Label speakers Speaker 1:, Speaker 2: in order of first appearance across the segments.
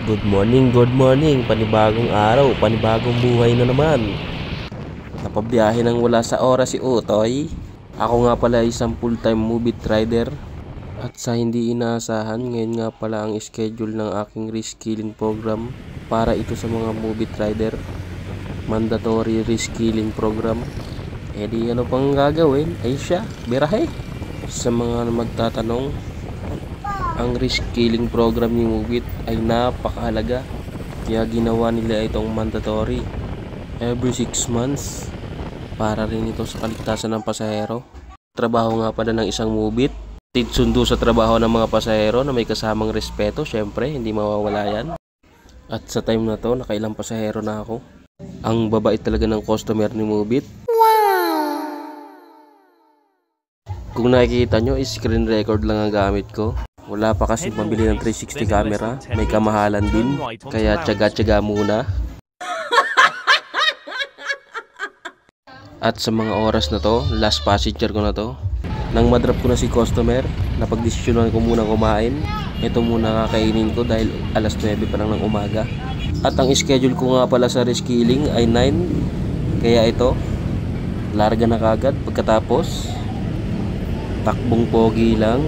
Speaker 1: Good morning, panibagong araw, panibagong buhay na naman. Napabiyahe nang wala sa oras si Utoy. Ako nga pala isang full-time movie rider. At sa hindi inaasahan, ngayon nga pala ang schedule ng aking reskilling program para ito sa mga movie rider. Mandatory reskilling program. E di ano pang gagawin? Ay siya, birahe. Sa mga magtatanong, ang reskilling program ni Mubit ay napakahalaga, kaya ginawa nila itong mandatory every 6 months para rin ito sa kaligtasan ng pasahero. Trabaho nga pala ng isang Mubit, sundo sa trabaho ng mga pasahero na may kasamang respeto, syempre hindi mawawala yan. At sa time na to, nakailang pasahero na ako. Ang babait talaga ng customer ni Mubit. Kung nakikita nyo, screen record lang ang gamit ko. Wala pa kasi pambili ng 360 camera, may kamahalan din, kaya tiyaga-tiyaga muna. At sa mga oras na to, last passenger ko na to. Nang madrop ko na si customer, napagdesisyonan ko muna kumain. Ito muna kakainin ko dahil alas 9 pa lang ng umaga. At ang schedule ko nga pala sa reskilling ay 9, kaya ito, larga na kagad pagkatapos. Takbong pogi lang.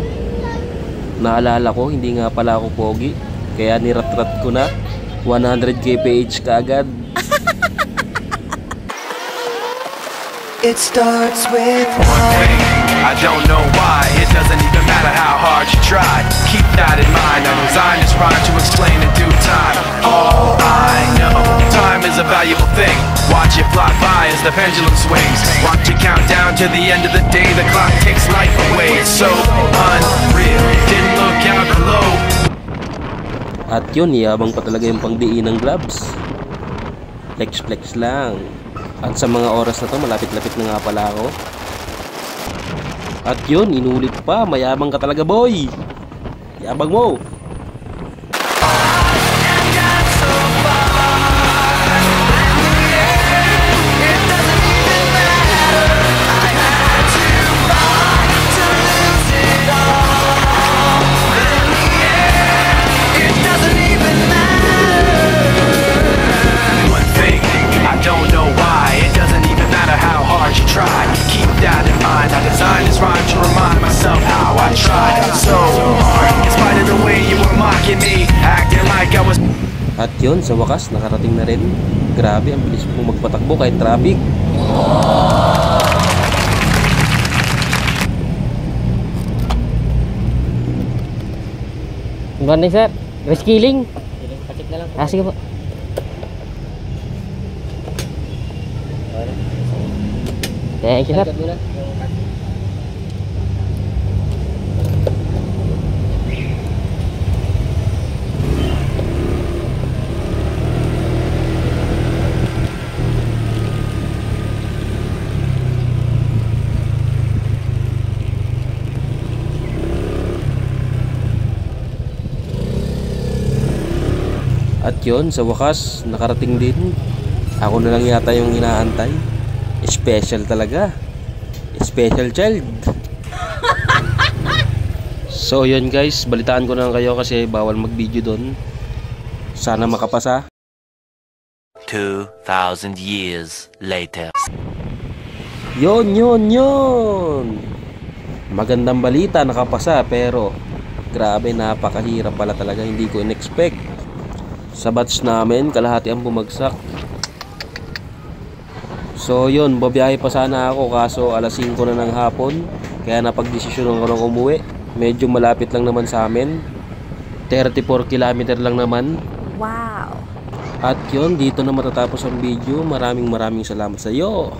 Speaker 1: Naalala ko, hindi nga pala ako pogi, kaya nirat-rat ko na 100 kph kaagad.
Speaker 2: It starts with one thing,
Speaker 3: I don't know why. It doesn't even matter how hard you try. Keep that in mind. I designed this rhyme to explain in due time. All I know, time is a valuable thing. Watch it fly by as the pendulum swings. Watch it count down to the end of the day. The clock takes life away. It's so unreal. Didn't look out below.
Speaker 1: At yun, yabang pa talaga yung pangdiin ng gloves. Flex lang. At sa mga oras na to, malapit-lapit na nga pala ako. At yun, inulit pa. Mayabang ka talaga, boy. Yabang mo. At yun, sa wakas, nakarating na rin. Grabe, ang bilis mo magpatakbo kahit traffic.
Speaker 4: Good morning, sir. Reskilling. Patik na lang. Sige po. Thank you, sir.
Speaker 1: At yun, sa wakas, nakarating din. Ako na lang yata yung inaantay. Special talaga. Special child. So yun guys, balitaan ko na lang kayo kasi bawal mag-video doon. Sana makapasa.
Speaker 5: 2,000 years later.
Speaker 1: Yun. Magandang balita, nakapasa, pero grabe, napakahirap pala talaga. Hindi ko in-expect. Sa batch namin, kalahati ang bumagsak. So yun, babiyahe pa sana ako kaso alas 5 na ng hapon. Kaya napagdesisyonan ko ng umuwi. Medyo malapit lang naman sa amin, 34 km lang naman.
Speaker 6: Wow.
Speaker 1: At yun, dito na matatapos ang video. Maraming salamat sa iyo.